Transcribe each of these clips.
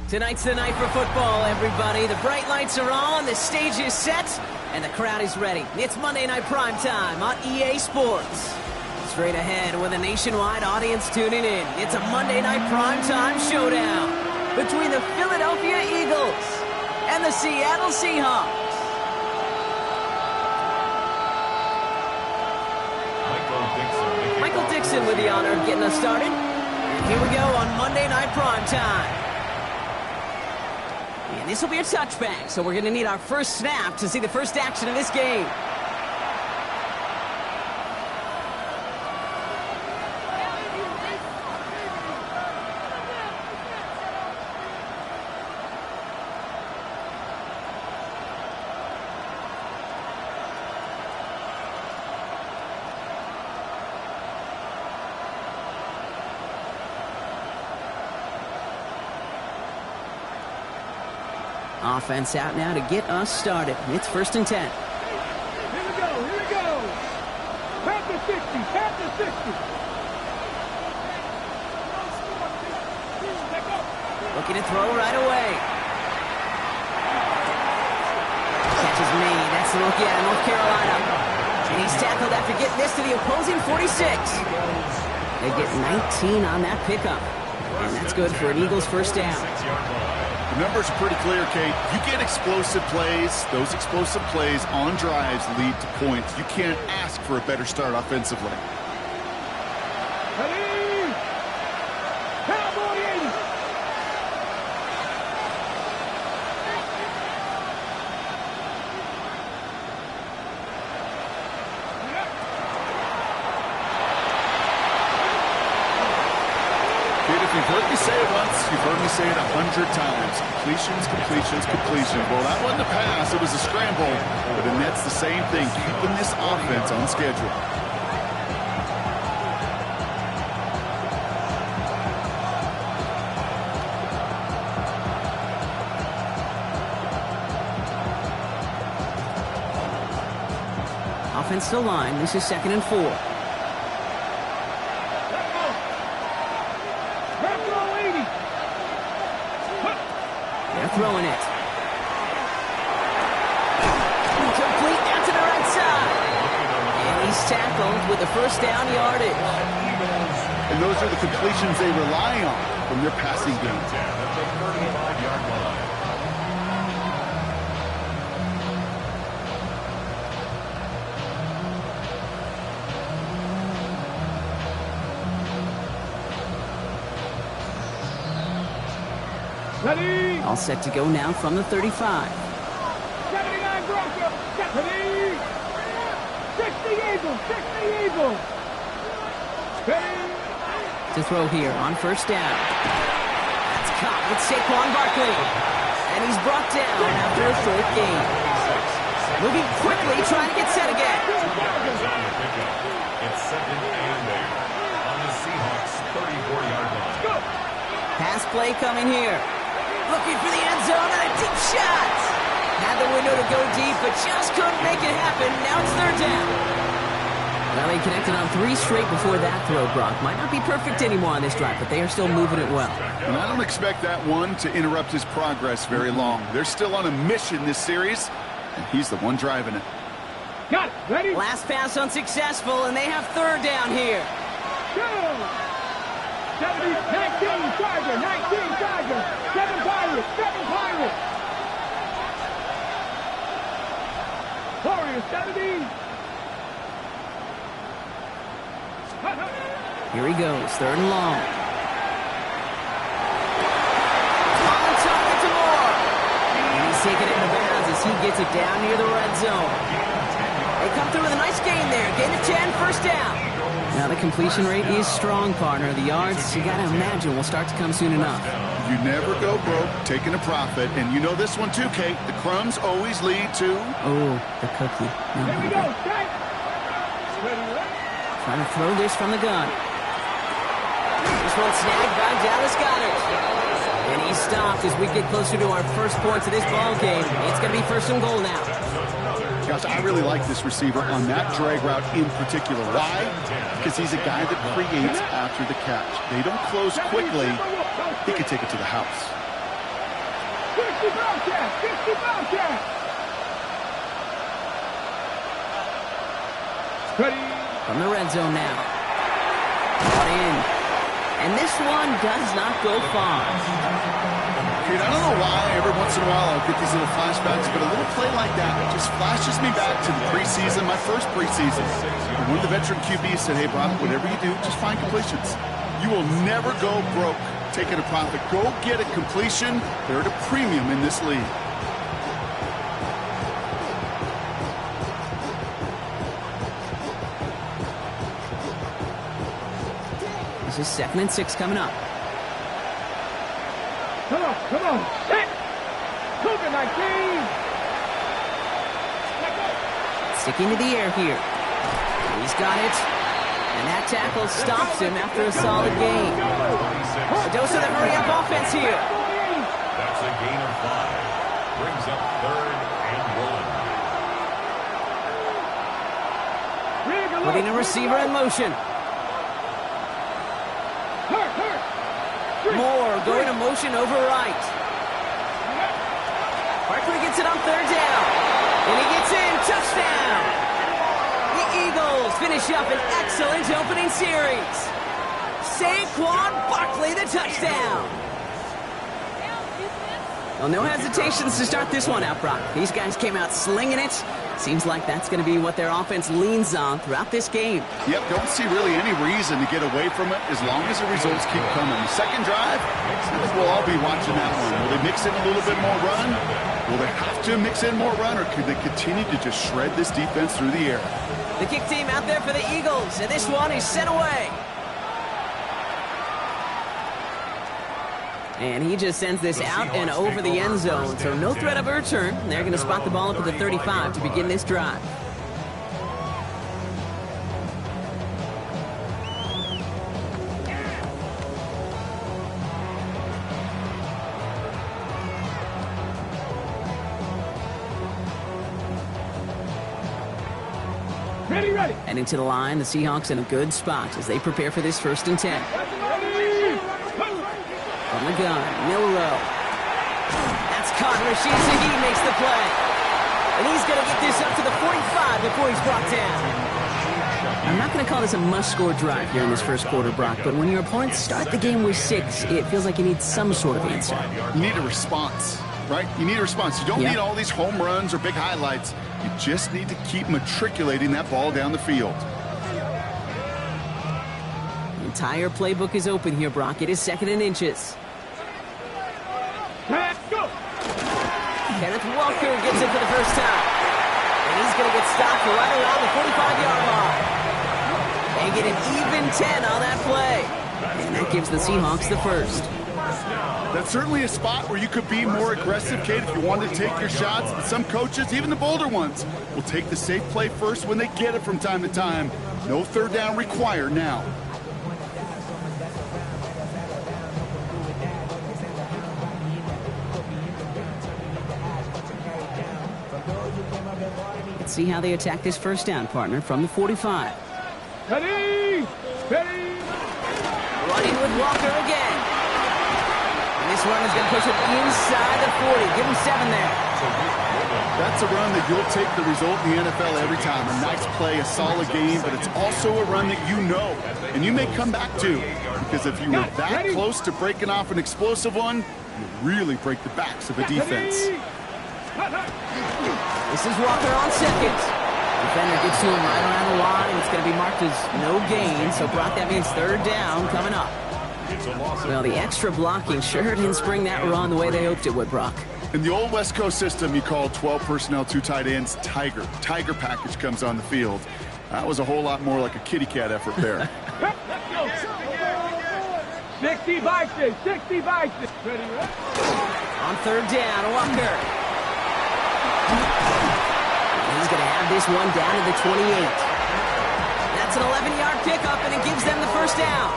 Tonight's the night for football, everybody. The bright lights are on, the stage is set, and the crowd is ready. It's Monday Night Prime Time on EA Sports. Straight ahead with a nationwide audience tuning in. It's a Monday Night Prime Time showdown between the Philadelphia Eagles and the Seattle Seahawks. Michael Dixon with the honor of getting us started. Here we go on Monday Night Prime Time. And this will be a touchback, so we're going to need our first snap to see the first action of this game. Offense out now to get us started. It's 1st and 10. Here we go. Past the 60. Looking to throw right away. Catch is made. That's the rookie out of North Carolina. And he's tackled after getting this to the opposing 46. They get 19 on that pickup. And that's good for an Eagles first down. The numbers are pretty clear, Kate. You get explosive plays. Those explosive plays on drives lead to points. You can't ask for a better start offensively. Ready? Cowboy 80. Kate, if you've heard me say it once, you've heard me say it 100 times. Completions. Well, that wasn't a pass. It was a scramble. But the net's the same thing, keeping this offense on schedule. Offensive line. This is 2nd and 4. Throwing it. Complete out to the right side. And he's tackled with the first down yardage. And those are the completions they rely on from their passing game. Ready? All set to go now from the 35. 79 Bronco. Ready? 60 Eagles. Ready? To throw here on first down. That's caught with Saquon Barkley. And he's brought down after a short gain. Moving quickly, trying to get set again. It's 2nd and 8 on the Seahawks 34-yard line. Pass play coming here. Looking for the end zone and a deep shot. Had the window to go deep, but just couldn't make it happen. Now it's 3rd down. Well, they connected on 3 straight before that throw, Brock. Might not be perfect anymore on this drive, but they are still moving it well. And I don't expect that one to interrupt his progress very long. They're still on a mission this series, and he's the one driving it. Got it. Ready? Last pass unsuccessful, and they have 3rd down here. Go! 70, 19 Tiger, 19 Tiger, 7 Pirates. Warriors, 70. Here he goes, 3rd and long. On target to Moore. And he's taking it into bounds as he gets it down near the red zone. They come through with a nice gain there. Gain of 10, first down. Now the completion rate is strong, partner. The yards, you got to imagine, will start to come soon enough. You never go broke taking a profit, and you know this one too, Kate. The crumbs always lead to... Oh, the cookie. No. Here we go, Jack. Trying to throw this from the gun. This one snagged by Dallas Goedert. And he stopped as we get closer to our first points of this ball game. It's going to be 1st and goal now. Gosh, I really like this receiver on that drag route in particular. Why? Because he's a guy that creates after the catch. They don't close quickly. He could take it to the house. 60 Bobcat! 60 Bobcat! Ready? From the red zone now. Brought in. And this one does not go far. Dude, I don't know why every once in a while I'll get these little flashbacks, but a little play like that just flashes me back to the preseason, my first preseason. And one of the veteran QBs said, hey, Brock, whatever you do, just find completions. You will never go broke taking a profit. Go get a completion. They're at a premium in this league. This is 2nd and 6 coming up. Come on. Set! COVID-19! Sticking to the air here. He's got it. And that tackle stops him after a solid gain. A dose of the hurry-up offense here. That's a gain of 5. Brings up 3rd and 1. Putting a receiver in motion. Moore going to motion over right. Barkley gets it on 3rd down. And he gets in. Touchdown. The Eagles finish up an excellent opening series. Saquon Barkley, the touchdown. Well, no hesitations to start this one out, Brock. These guys came out slinging it. Seems like that's going to be what their offense leans on throughout this game. Yep, don't see really any reason to get away from it as long as the results keep coming. The second drive, I think we'll all be watching that one. Will they mix in a little bit more run? Will they have to mix in more run, or could they continue to just shred this defense through the air? The kick team out there for the Eagles, and this one is sent away. And he just sends this out and over the end zone, so no threat of a return. They're going to spot the ball up at the 35 to begin this drive. Ready. And into the line, the Seahawks in a good spot as they prepare for this 1st and 10. From the gun, Milrow. That's caught. Rashid Shaheed makes the play. And he's going to get this up to the 45 before he's brought down. I'm not going to call this a must-score drive here in this first quarter, Brock, but when your opponents start the game with 6, it feels like you need some sort of answer. You need a response, right? You need a response. You don't need all these home runs or big highlights. You just need to keep matriculating that ball down the field. The entire playbook is open here, Brock. It is 2nd and inches. Let's go! Kenneth Walker gets it for the first time. And he's going to get stopped right around the 45-yard line. They get an even 10 on that play. And that gives the Seahawks the first. That's certainly a spot where you could be more aggressive, Kate, if you wanted to take your shots. But some coaches, even the bolder ones, will take the safe play first when they get it from time to time. No 3rd down required now. Let's see how they attack this 1st down, partner, from the 45. Ready! Running with Walker again. And this run is going to push him inside the 40. Give him 7 there. That's a run that you'll take the result in the NFL every time. A nice play, a solid game, but it's also a run that you know, and you may come back to. Because if you were that close to breaking off an explosive one, you really break the backs of a defense. This is Walker on 2nd. Defender gets to him right around the line, and it's going to be marked as no gain. So, Brock, that means 3rd down coming up. Well, the extra blocking sure didn't spring that run the way they hoped it would, Brock. In the old West Coast system, you call 12 personnel, 2 tight ends, Tiger. Tiger package comes on the field. That was a whole lot more like a kitty cat effort there. 60 by 6, 60 by 6. Ready? On 3rd down, Walker. He's going to have this one down to the 28. That's an 11-yard pickup, and it gives them the 1st down.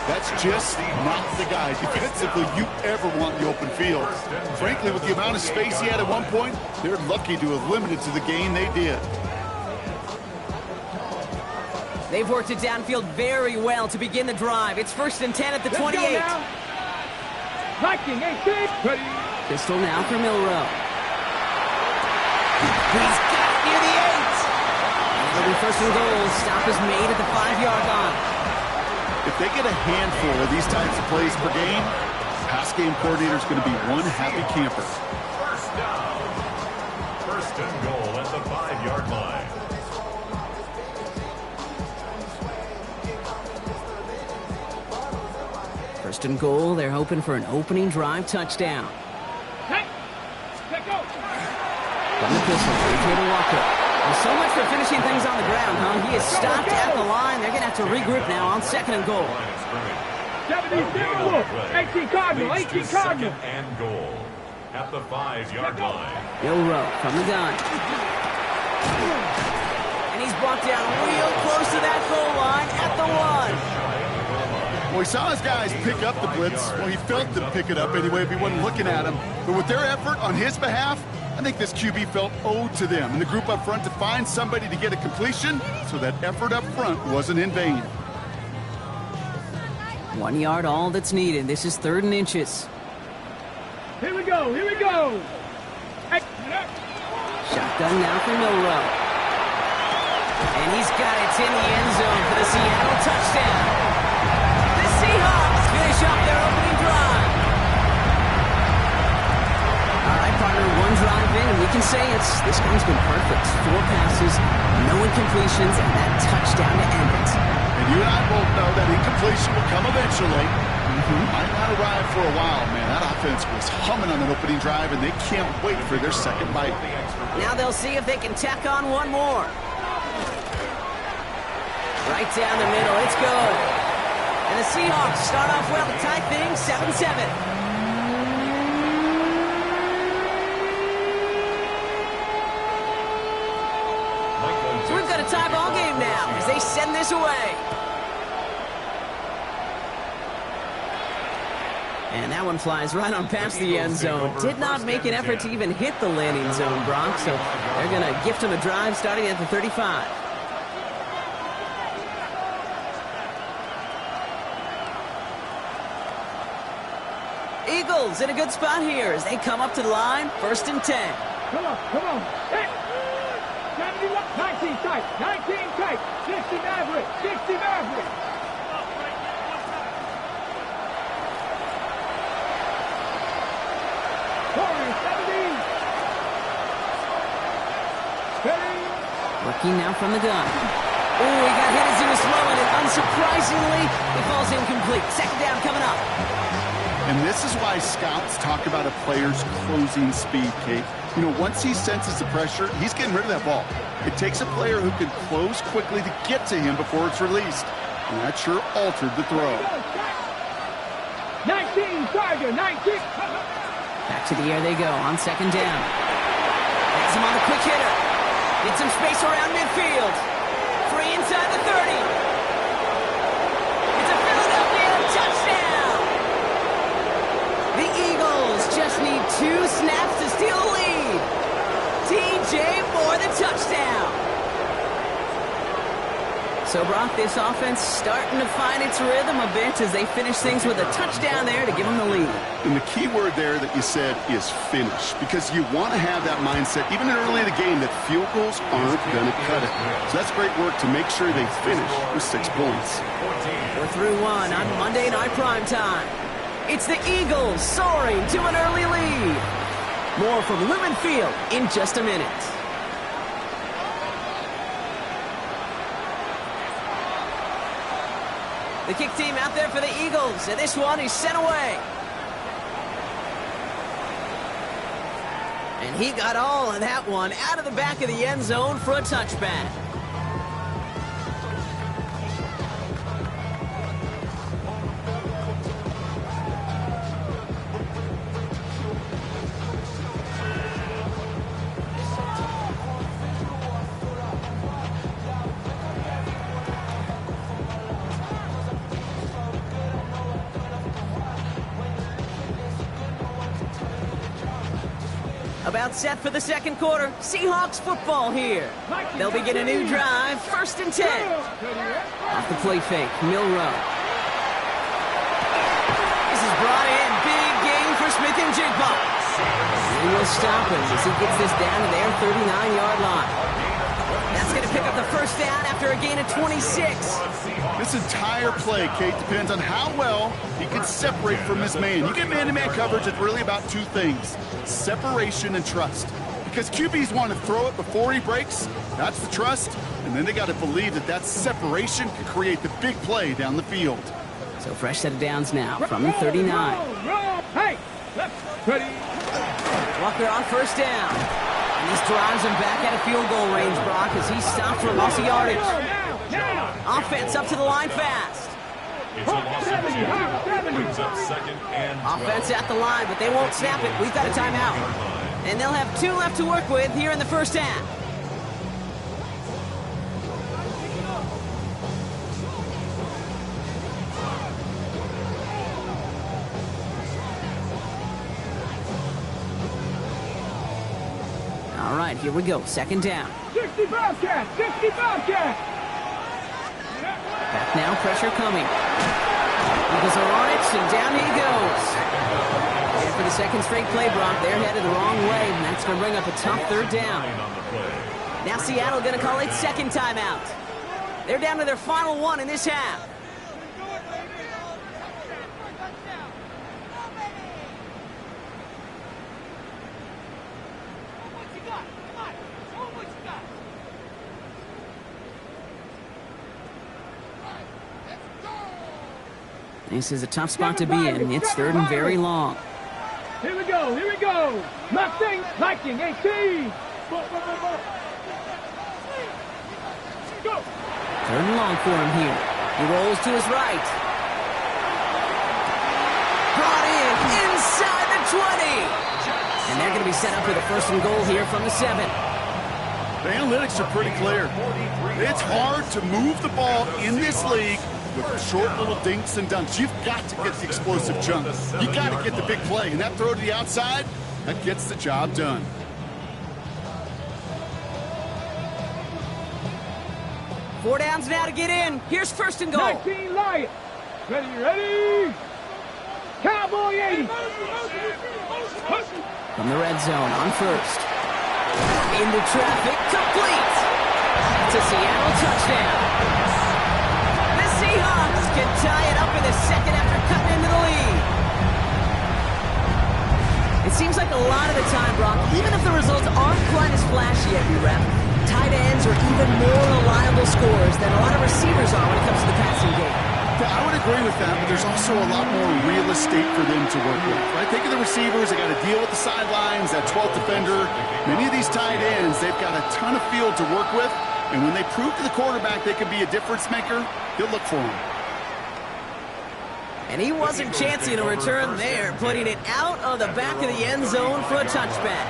That's just not the guy defensively you ever want in the open field. Frankly, with the amount of space he had at one point, they're lucky to have limited to the gain they did. They've worked it downfield very well to begin the drive. It's 1st and 10 at the 28. Viking, 18. Ready? Pistol now for Milrow. He's got it near the 8. It'll be first and goal. Stop is made at the 5-yard line. If they get a handful of these types of plays per game, pass game coordinator is going to be one happy camper. First down. First and goal at the 5-yard line. First and goal, they're hoping for an opening drive touchdown. Hey, let go. From the pistol, AJ Walker. Well, so much for finishing things on the ground, huh? He is stopped at the line. They're going to have to regroup now on second and goal. 70-0, 18 Cardinal, 18 Cardinal. Second and goal at the 5-yard line. Milrow from the gun. And he's brought down real close to that goal line at the 1. Well, he saw his guys pick up the blitz. Well, he felt them pick it up anyway if he wasn't looking at him. But with their effort on his behalf, I think this QB felt owed to them and the group up front to find somebody to get a completion, so that effort up front wasn't in vain. 1 yard, all that's needed. This is 3rd and inches. Here we go, here we go. Hey. Shotgun now for Milrow. And he's got it in the end zone for the Seattle touchdown. The Seahawks finish up their opening drive. All right, partner, 1 drive in, and we can say this one's been perfect. 4 passes, no incompletions, and that touchdown to end it. And you and I both know that incompletion will come eventually. Might not arrive for a while, man. That offense was humming on that opening drive, and they can't wait for their second bite. Now they'll see if they can tack on one more. Right down the middle, it's good. And the Seahawks start off well to tie things 7-7. So we've got a tie ball game now as they send this away. And that one flies right on past the end zone. Did not make an effort to even hit the landing zone, Brock. So they're going to gift him a drive starting at the 35. Eagles in a good spot here as they come up to the line. 1st and 10. Come on, come on. Hey. 19 tight, 19 tight. 60 Maverick, 60 Maverick. Rookie now from the gun. Oh, he got hit as he was throwing it. Unsurprisingly, he falls incomplete. Second down coming up. And this is why scouts talk about a player's closing speed, Kate. You know, once he senses the pressure, he's getting rid of that ball. It takes a player who can close quickly to get to him before it's released. And that sure altered the throw. 19, Tiger, 19. Back to the air they go on second down. Has him on the quick hitter. Get some space around midfield. Free inside the 30. It's a Philadelphia touchdown. The Eagles just need 2 snaps to steal the lead. TJ Moore, the touchdown. So, Brock, this offense starting to find its rhythm a bit as they finish things with a touchdown there to give them the lead. And the key word there that you said is finish, because you want to have that mindset, even early in the game, that field goals aren't going to cut it. So that's great work to make sure they finish with 6 points. We're through 1 on Monday Night Primetime. It's the Eagles soaring to an early lead. More from Lumen Field in just a minute. The kick team out there for the Eagles, and this one is sent away. And he got all of that one out of the back of the end zone for a touchback. About set for the second quarter. Seahawks football here. They'll begin a new drive. 1st and 10. Off the play fake. Milrow. This is brought in. Big game for Smith and Jigba. He will stop him as he gets this down to their 39-yard line. That's going to pick up the first down after a gain of 26. This entire play, Kate, depends on how well he can separate from his man. You get man-to-man coverage, it's really about two things: separation and trust. Because QBs want to throw it before he breaks. That's the trust. And then they got to believe that that separation can create the big play down the field. So fresh set of downs now from the 39. Roll. Hey, left, ready. Walker on first down. And this drives him back out of field goal range, Brock, as he stopped for a loss of yardage. Now. Offense up to the line fast. It's a loss of 2. Brings up second and 12. Offense at the line, but they won't snap it. We've got a timeout. And they'll have 2 left to work with here in the first half. All right, here we go. Second down. 60 Bobcat. 60 Bobcat. Back now, pressure coming. Eagles are on it, and down he goes. And for the second straight play, Brock, they're headed the wrong way, and that's going to bring up a tough third down. Now Seattle going to call its second timeout. They're down to their final one in this half. This is a tough spot to be in. It's third and very long. Here we go. Here we go. Mustang, Viking, 18. Go. Third and long for him here. He rolls to his right. Brought in inside the 20. And they're going to be set up for the first and goal here from the 7. The analytics are pretty clear. It's hard to move the ball in this league with short little dinks and dunks. You've got to get the explosive jump. You got to get the big play. And that throw to the outside, that gets the job done. Four downs now to get in. Here's first and goal. 19 Lions. Ready. Cowboy 80. From the red zone on first. Into traffic, complete. It's a Seattle touchdown. The Seahawks can tie it up in the second after cutting into the lead. It seems like a lot of the time, Brock, even if the results aren't quite as flashy every rep, tight ends are even more reliable scorers than a lot of receivers are when it comes to the passing game. Yeah, I would agree with that, but there's also a lot more real estate for them to work with. Right? Think of the receivers. They got to deal with the sidelines, that 12th defender. Many of these tight ends, they've got a ton of field to work with, and when they prove to the quarterback they can be a difference maker, he'll look for them. And he wasn't chancing a return there, putting it out of the back of the end zone for a touchback.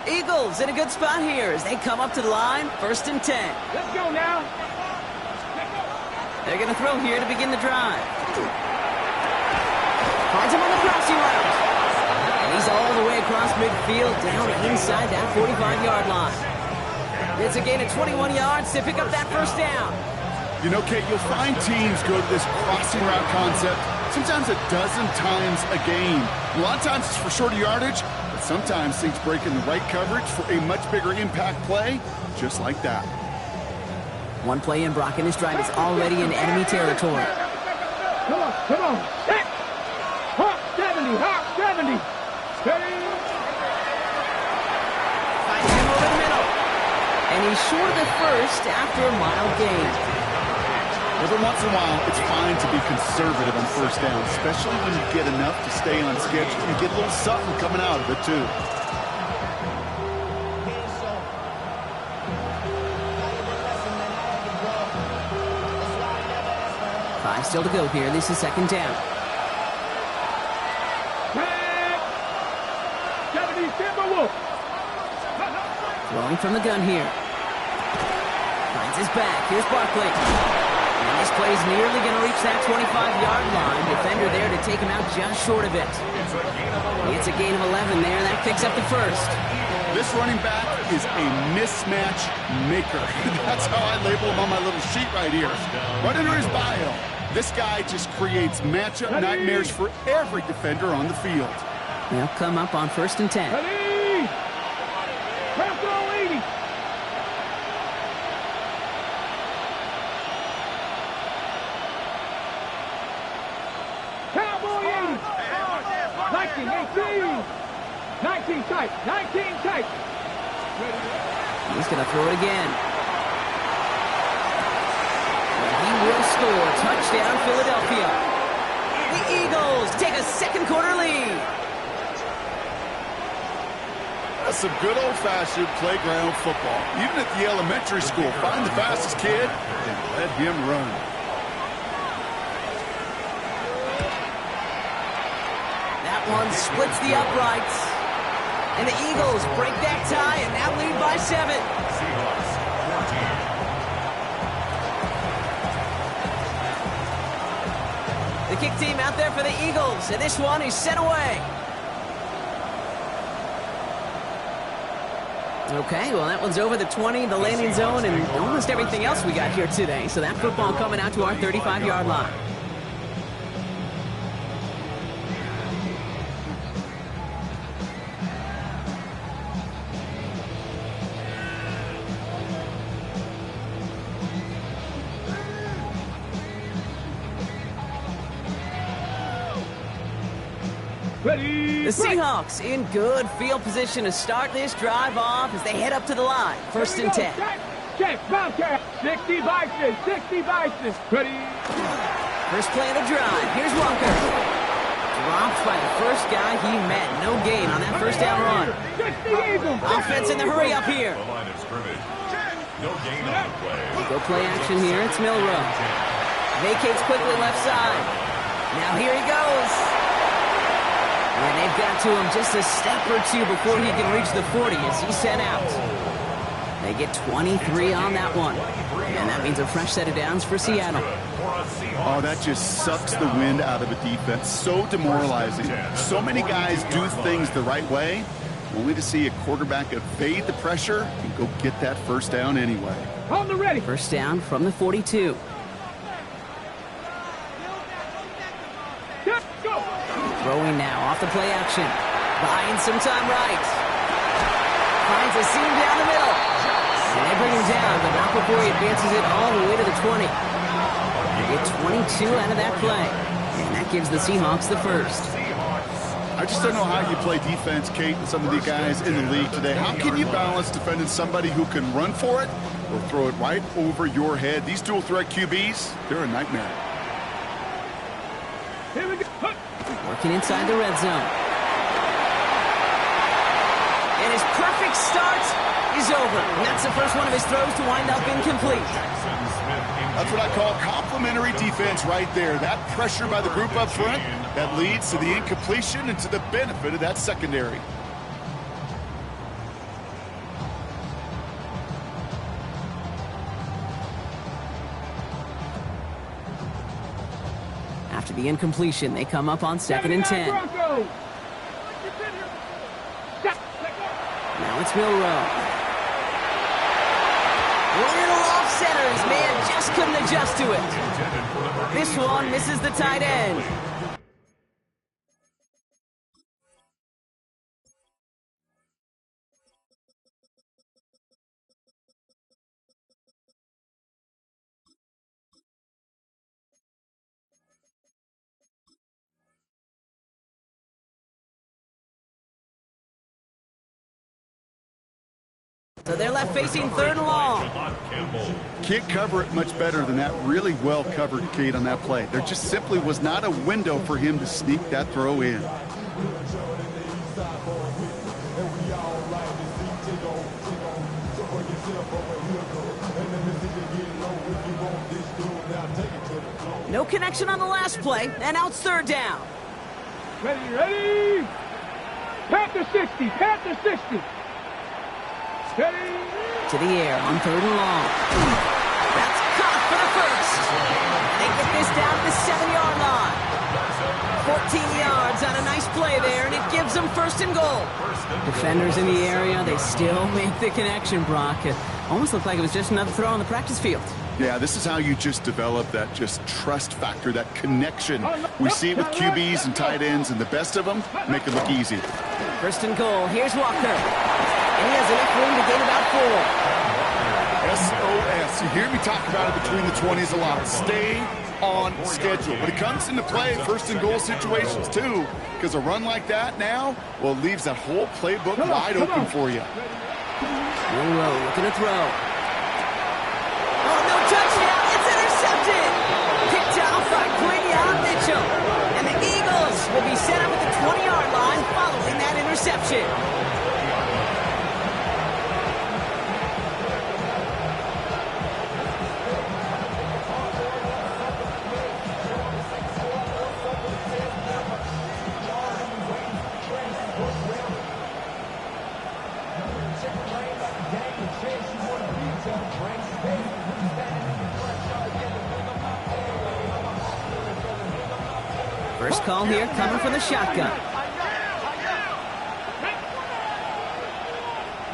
Eagles in a good spot here as they come up to the line, 1st and 10. Let's go now. They're going to throw here to begin the drive. Finds him on the crossing route. And he's all the way across midfield down inside that 45-yard line. It's a gain of 21 yards to pick up that first down. You know, Kate, you'll find teams go to this crossing route concept sometimes a dozen times a game. A lot of times it's for shorter yardage, but sometimes things break in the right coverage for a much bigger impact play, just like that. One play in, Brock, and this drive is already in enemy territory. Come on. Hey. Hawk 70. Steady. Finds him over the middle. And he's short of the first after a mild gain. Every once in a while, it's fine to be conservative on first down, especially when you get enough to stay on schedule. You get a little something coming out of it, too. Five still to go here. This is second down. 70 Timberwolf. Throwing from the gun here. Finds his back. Here's Barkley. This play's nearly going to reach that 25-yard line. Defender there to take him out just short of it. It's a gain of 11 there. That picks up the first. This running back is a mismatch maker. That's how I label him on my little sheet right here. Right under his bio. This guy just creates matchup nightmares for every defender on the field. They'll come up on 1st and 10. Ready? Press all 80. Cowboy 80. 19, 18. 19 tight. 19 tight. He's going to throw it again. He will score. Touchdown, Philadelphia. The Eagles take a second quarter lead. That's some good old-fashioned playground football. Even at the elementary school, find the fastest kid and let him run. That one splits the uprights. And the Eagles break that tie and now lead by 7. Seahawks 14. The kick team out there for the Eagles, and this one is sent away. Okay, well, that one's over the 20, the landing zone, and almost everything else we got here today. So that football coming out to our 35-yard line. Ready? The Seahawks in good field position to start this drive off as they head up to the line. 1st and 10. Check, Bobcat. 60 Bison, 60 Bison. Ready? First play of the drive. Here's Walker. Dropped by the first guy he met. No gain on that first down run. 60 Eagles. Offense in the hurry up here. The line of scrimmage. No gain on the play. Go play action here. It's Milrow. Vacates quickly left side. Now here he goes. And they've got to him just a step or two before he can reach the 40 as he's sent out. They get 23 on that one. And that means a fresh set of downs for Seattle. Oh, that just sucks the wind out of a defense. So demoralizing. So many guys do things the right way, only to see a quarterback evade the pressure and go get that first down anyway. On the ready. First down from the 42. Go. Throwing now off the play action. Buying some time right. Finds a seam down the middle. And they bring him down, but not before he advances it all the way to the 20. They get 22 out of that play. And that gives the Seahawks the first. I just don't know how you play defense, Kate, and some of the guys in the league today. How can you balance defending somebody who can run for it or throw it right over your head? These dual threat QBs, they're a nightmare. Here we go. Working inside the red zone. And his perfect start is over. And that's the first one of his throws to wind up incomplete. That's what I call complimentary defense right there. That pressure by the group up front, that leads to the incompletion and to the benefit of that secondary. After the incompletion, they come up on 2nd and 10. Now it's Milrow. Little off center. His man just couldn't adjust to it. This one misses the tight end. So they're left facing 3rd and long. Can't cover it much better than that. Really well covered, Kate, on that play. There just simply was not a window for him to sneak that throw in. No connection on the last play, and now it's 3rd down. Ready? Panther 60, Panther 60. Ready? To the air on 3rd and long. That's caught for the first. They get this down to the 7-yard line. 14 yards on a nice play there, and it gives them first and goal. Defenders in the area, they still make the connection, Brock. It almost looked like it was just another throw on the practice field. Yeah, this is how you just develop that just trust factor, that connection. We see it with QBs and tight ends, and the best of them make it look easy. First and goal. Here's Walker. And he has enough room to gain about 4. SOS. You hear me talk about it between the 20s a lot. Stay on schedule. But it comes into play first and goal situations too, because a run like that now, well, it leaves that whole playbook wide open for you. Nola looking to throw. Oh, no touchdown. It's intercepted. Picked off by Quinion Mitchell. And the Eagles will be set up at the 20-yard line following that interception. First call here, coming from the shotgun.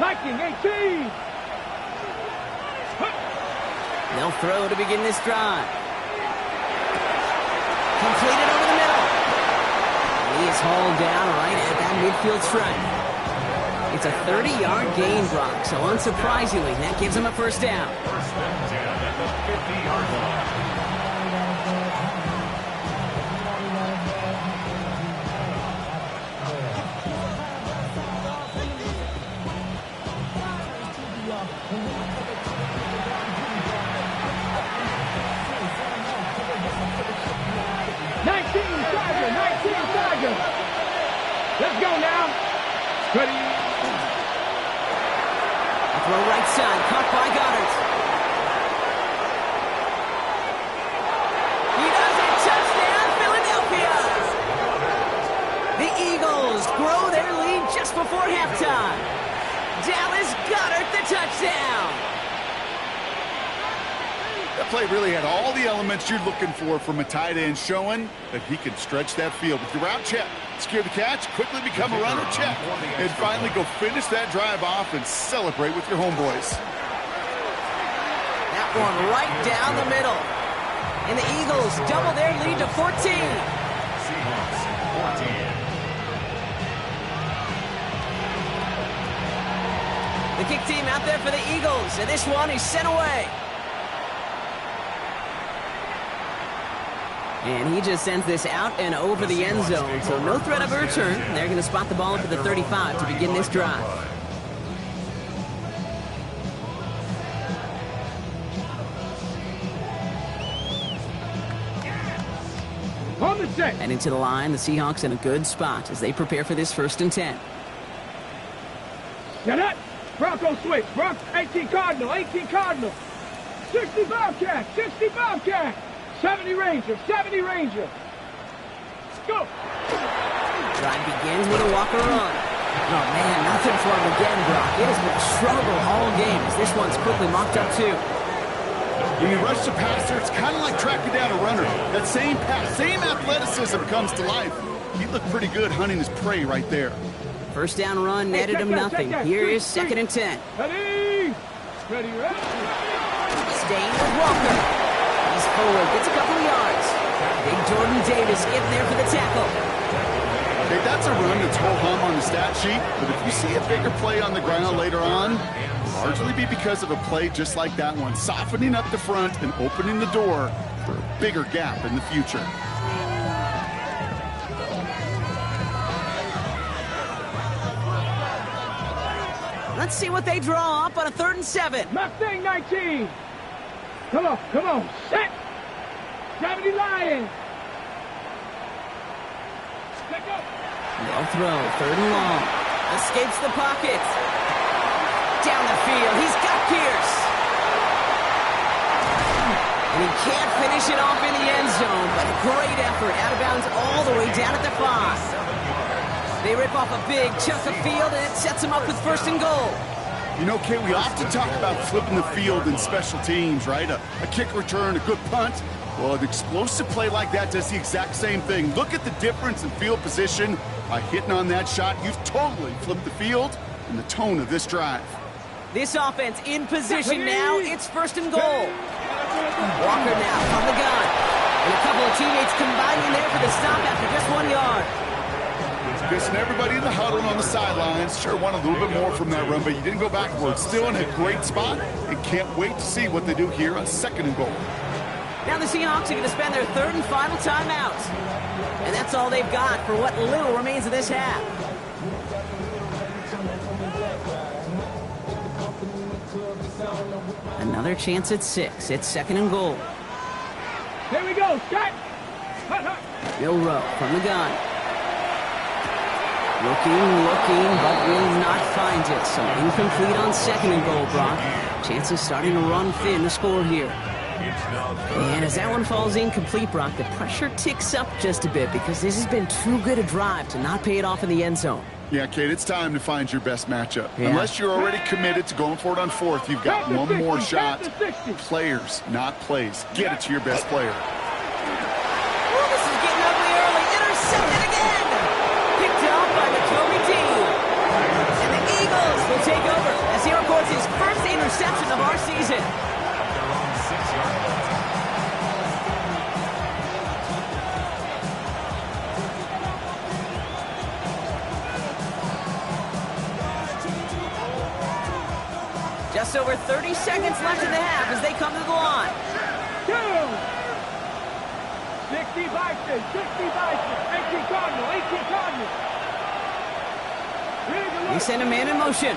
Viking 18. They'll throw to begin this drive. Completed over the middle. He is hauled down right at that midfield stripe. It's a 30-yard gain, Brock, so unsurprisingly, that gives him a first down. First and 10 at the 50-yard line. Let's go now. Ready. Throw right side, caught by Goddard. He does it, touchdown, Philadelphia! The Eagles grow their lead just before halftime. Dallas Goddard, the touchdown. That play really had all the elements you're looking for from a tight end, showing that he can stretch that field with your route check, secure the catch, quickly become a runner check, and finally go finish that drive off and celebrate with your homeboys. That one right down the middle. And the Eagles double their lead to 14. Seahawks 14. The kick team out there for the Eagles, and this one is sent away. And he just sends this out and over the end zone, so no threat of a return. They're going to spot the ball up at the 35 to begin this drive. On the set. And into the line, the Seahawks in a good spot as they prepare for this first and 10. Get up. Bronco switch. Bronco 18 Cardinal. 18 Cardinal. 60 Bobcat. 60 Bobcat. 70 Ranger, 70 Ranger. Go. Drive begins with a Walker run. Oh, man, nothing for him again, Brock. It has been a struggle all game as this one's quickly mocked up, too. When you rush the passer, it's kind of like tracking down a runner. That same pass, same athleticism comes to life. He looked pretty good hunting his prey right there. First down run netted him nothing. Here is second and 10. Ready. Ready, ready. Staying with Walker. He's forward, gets a couple of yards. Big Jordan Davis getting there for the tackle. Okay, that's a run that's ho-hum on the stat sheet, but if you see a bigger play on the ground later on, it'll largely be because of a play just like that one, softening up the front and opening the door for a bigger gap in the future. Let's see what they draw up on a 3rd and 7. Mustang 19. Come on, come on. Set. 70 Lions. Let go. They'll throw, 3rd and long. Escapes the pocket. Down the field, he's got Pierce. And he can't finish it off in the end zone, but a great effort. Out of bounds all the way down at the 5. They rip off a big chunk of field, and it sets them up with 1st and goal. You know, Kate, we often talk about flipping the field in special teams, right? A kick return, a good punt. Well, an explosive play like that does the exact same thing. Look at the difference in field position. By hitting on that shot, you've totally flipped the field and the tone of this drive. This offense in position now. It's 1st and goal. Walker now from the gun. And a couple of teammates combining there for the stop after just 1 yard. Guessing everybody in the huddle and on the sidelines sure want a little bit more from that run, but you didn't go backwards. Still in a great spot and can't wait to see what they do here on 2nd and goal. Now the Seahawks are going to spend their 3rd and final timeout. And that's all they've got for what little remains of this half. Another chance at 6. It's 2nd and goal. Here we go, Scott. Bill Rowe from the gun. Looking, but will not find it. So incomplete on 2nd and goal, Brock. Chances starting to run thin to score here. And as that one falls incomplete, Brock, the pressure ticks up just a bit because this has been too good a drive to not pay it off in the end zone. Yeah, Kate, it's time to find your best matchup. Yeah. Unless you're already committed to going for it on 4th, you've got one more shot. Players, not plays. Get it to your best player. Oh, this is getting ugly early. Intercepted again. Picked up by the Kobe team. And the Eagles will take over as he records his first interception of our season. Just over 30 seconds left in the half as they come to the line. 2. 60 Bison, 60 Bison. 18 Cardinal, 18 Cardinal. They send a man in motion.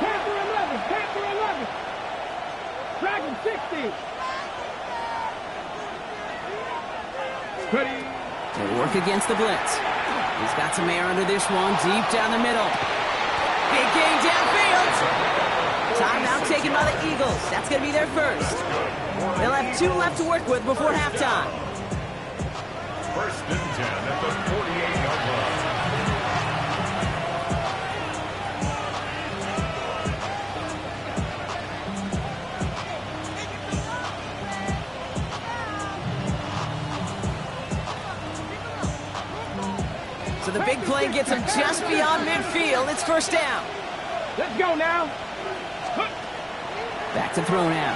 Panther 11, Panther 11. Dragon 60. Ready. They work against the blitz. He's got some air under this one, deep down the middle. Big game downfield. Timeout taken by the Eagles. That's going to be their first. They'll have 2 left to work with before halftime. 1st and 10 at the 48-yard line. So the big play gets him just beyond midfield. It's 1st down. Let's go now. Back to throw now.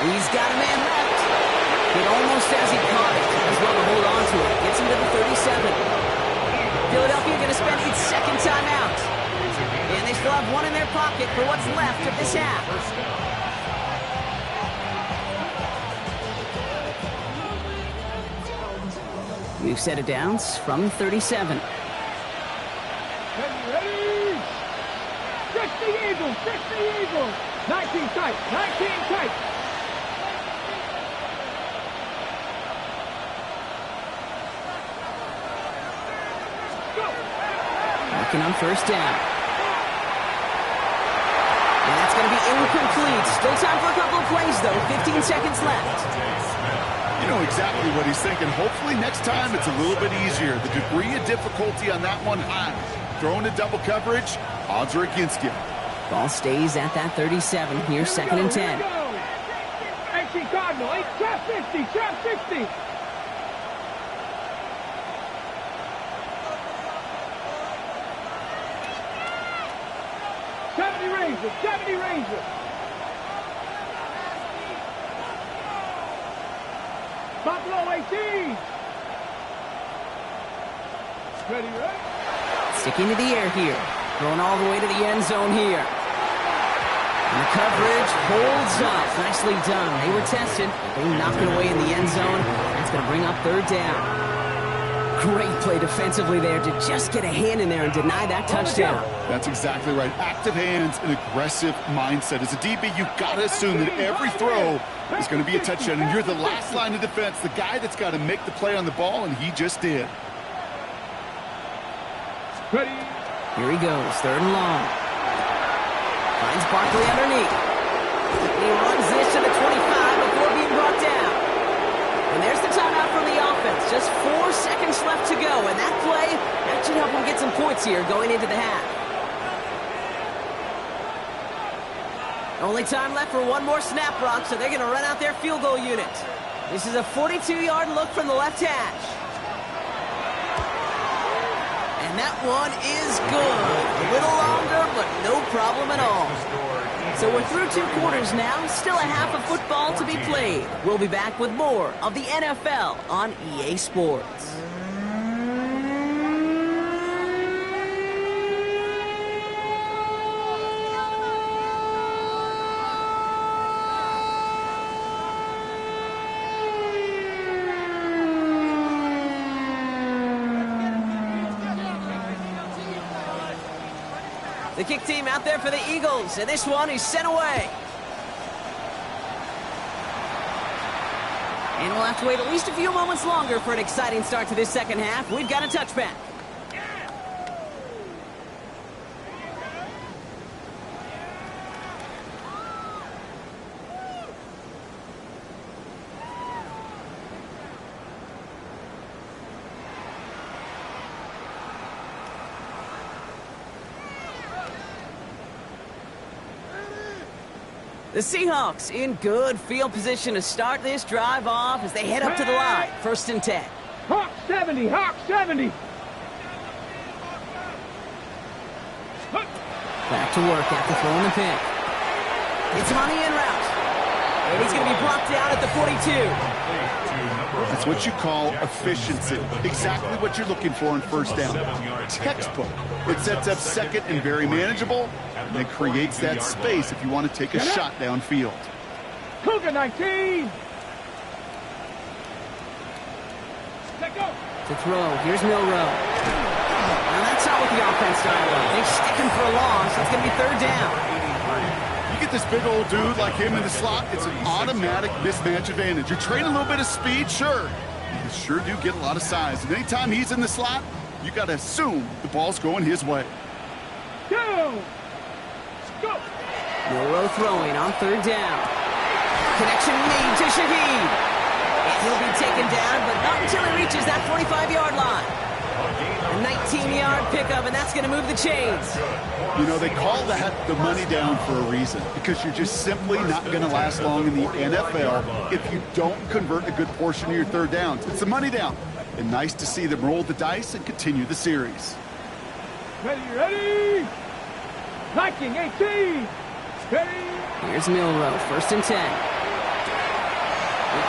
He's got a man left. It almost as he caught it. He's well to hold on to it. Gets him to the 37. Philadelphia going to spend its 2nd timeout. And they still have 1 in their pocket for what's left of this half. We've set it downs from 37. Ready? 60 Eagles, 60 Eagles. 19 tight, 19 tight. Go. Working on 1st down. And that's going to be incomplete. Still time for a couple of plays, though. 15 seconds left. You know exactly what he's thinking. Hopefully next time it's a little bit easier. The degree of difficulty on that one high. Throwing to double coverage, odds are against you. Ball stays at that 37. Here's 2nd and 10. 18 Cardinal, 8, trap 50, trap 50. Ranger, 70 Ranger. Buffalo 18. Ready, right? Sticking to the air here. Going all the way to the end zone here. And the coverage holds up. Nicely done. They were tested. They knocked it away in the end zone. That's going to bring up 3rd down. Great play defensively there to just get a hand in there and deny that touchdown. That's exactly right. Active hands and aggressive mindset. As a DB, you've got to assume that every throw is going to be a touchdown. And you're the last line of defense, the guy that's got to make the play on the ball, and he just did. Ready. Here he goes, 3rd and long. Finds Barkley underneath. He runs this to the 25 before being brought down. And there's the timeout from the offense. Just 4 seconds left to go, and that play, that should help him get some points here going into the half. Only time left for one more snap, Brock, so they're going to run out their field goal unit. This is a 42-yard look from the left hash. And that one is good. A little longer, but no problem at all. So we're through 2 quarters now. Still a half of football to be played. We'll be back with more of the NFL on EA Sports. The kick team out there for the Eagles, and this one is sent away. And we'll have to wait at least a few moments longer for an exciting start to this second half. We've got a touchback. The Seahawks in good field position to start this drive off as they head up to the line. 1st and 10. Hawk 70, Hawk 70. Back to work after throwing the pick. It's him on the in route. And he's going to be blocked out at the 42. That's what you call efficiency. Exactly what you're looking for in 1st down. Textbook. It sets up 2nd and very manageable, and it creates that space if you want to take a shot downfield. Cougar 19. Let go. To throw, here's Milrow. Now that's not what the offense started on. They stick him for a loss, so it's going to be 3rd down. You get this big old dude like him in the slot, it's an automatic mismatch advantage. You're trading a little bit of speed, sure. You sure do get a lot of size. And anytime he's in the slot, you got to assume the ball's going his way. Go. Go. Milrow throwing on 3rd down. Connection made to Shaheed. And he'll be taken down, but not until he reaches that 45-yard line. A 19-yard pickup, and that's going to move the chains. You know, they call that the money down for a reason, because you're just simply not going to last long in the NFL if you don't convert a good portion of your 3rd downs. It's the money down. And nice to see them roll the dice and continue the series. Ready, ready. Viking 18. Ready. Here's Milrow, 1st and 10.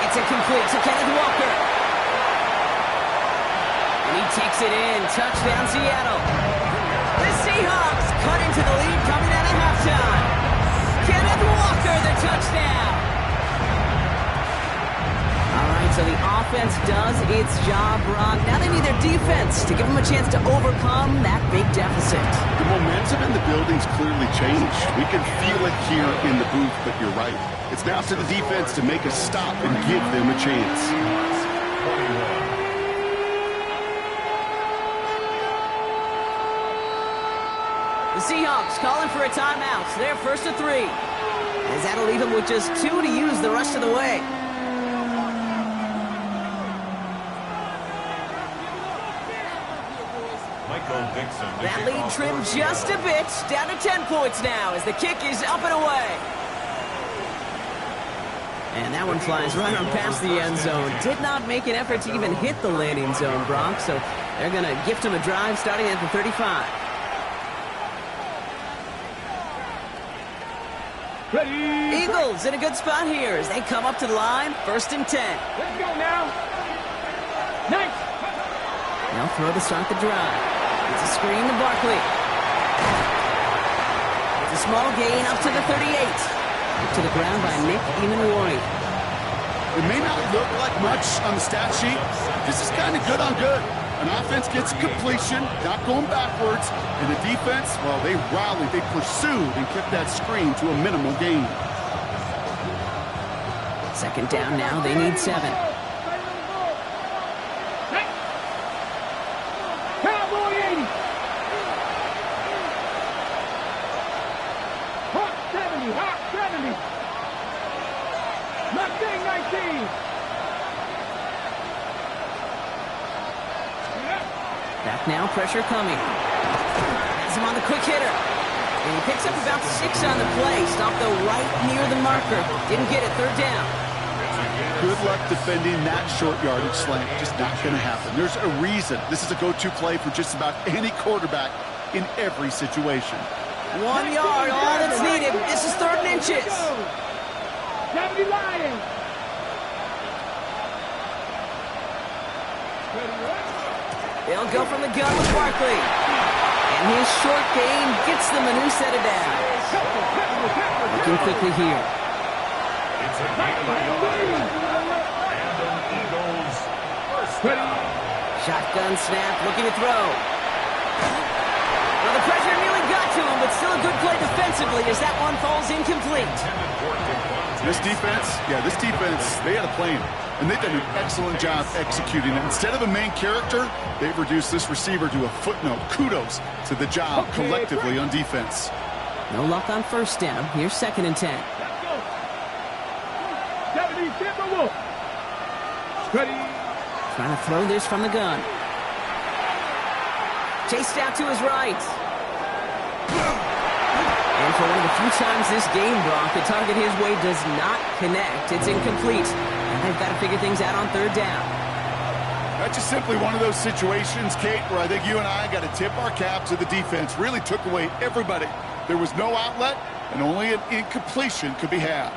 It's incomplete to Kenneth Walker. And he takes it in. Touchdown, Seattle. The Seahawks cut into the lead coming out of halftime. Kenneth Walker, the touchdown. All right, so the offense does its job, Brock. Now they need their defense to give them a chance to overcome that big deficit. The momentum in the building's clearly changed. We can feel it here in the booth, but you're right. It's now to the defense to make a stop and give them a chance. The Seahawks calling for a timeout. So they're 1st and 3. As that'll leave them with just 2 to use the rest of the way. That lead trimmed just a bit. Down to 10 points now as the kick is up and away. And that one flies right on past the end zone. Did not make an effort to even hit the landing zone, Brock. So they're going to gift him a drive starting at the 35. Ready. Eagles in a good spot here as they come up to the line. 1st and 10. Let's go now. Nice. They'll throw to start the drive. It's a screen to Barkley. It's a small gain up to the 38. Up to the ground by Nick Eamon-Warren. It may not look like much on the stat sheet. This is kind of good on good. An offense gets completion, not going backwards, and the defense, well, they rallied, they pursued, and kept that screen to a minimal gain. 2nd down now, they need 7. Cowboy 80. Hawk 70, Hawk 70. Mustang 19. Back now, pressure coming. Has him on the quick hitter. And he picks up about 6 on the play. Stopped though right near the marker. Didn't get it, third down. Good luck defending that short yardage slant. Just not going to happen. There's a reason this is a go-to play for just about any quarterback in every situation. 1 yard, all that's needed. This is 3rd and inches. 70 Lions. They'll go from the gun with Barkley. And his short gain gets them a new set of downs. Looking quickly here. It's a gain of 1 yard. And an Eagles first down. Shotgun snap, looking to throw. Well, the pressure nearly got to him, but still a good play defensively as that one falls incomplete. This defense, they had a plan, and they've done an excellent job executing it. Instead of a main character, they've reduced this receiver to a footnote. Kudos to the job collectively on defense. No luck on first down. Here's 2nd and 10. Let's go. 70 Timberwolf. Ready. Trying to throw this from the gun. Chased out to his right. And for one of the few times this game, Brock, the target his way does not connect. It's incomplete. And they've got to figure things out on 3rd down. That's just simply one of those situations, Kate, where I think you and I got to tip our cap to the defense. Really took away everybody. There was no outlet, and only an incompletion could be had.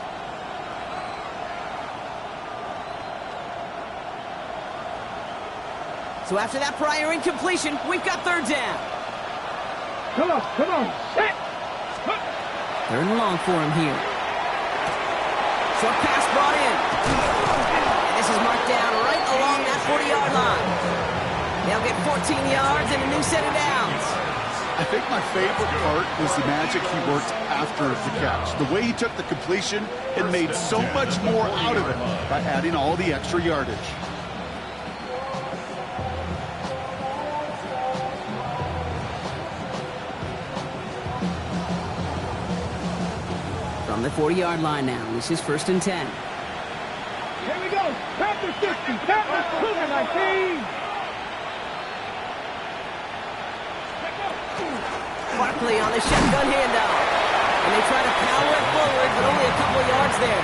So after that prior incompletion, we've got 3rd down. Come on, set. 3rd and long for him here. Short pass brought in. And this is marked down right along that 40-yard line. They'll get 14 yards and a new set of downs. I think my favorite part was the magic he worked after the catch. The way he took the completion and made so much more out of it by adding all the extra yardage. From the 40-yard line now, this is 1st and 10. Here we go. Panther 60. Panther 19. Barkley on the shotgun handoff. And they try to power it forward, but only a couple yards there.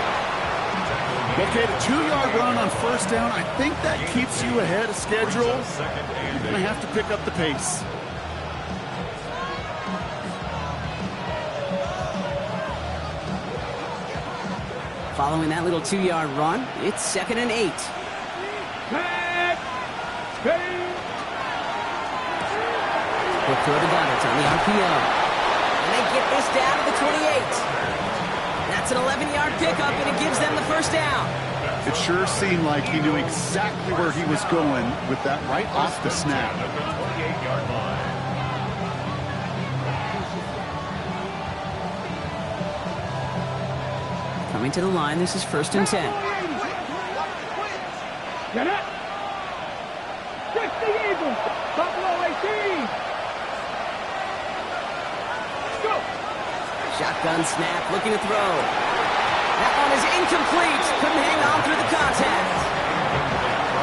Okay, the 2-yard run on first down, I think that keeps you ahead of schedule. You're going to have to pick up the pace. Following that little 2-yard run, it's 2nd and 8. Quick throw to Goddard on the RPO. And they get this down to the 28. That's an 11-yard pickup, and it gives them the first down. It sure seemed like he knew exactly where he was going with that right off the snap. Coming to the line, this is 1st and 10. Get it. 60 Eagles. Buffalo 18. Go. Shotgun snap, looking to throw. That one is incomplete. Couldn't hang on through the contact.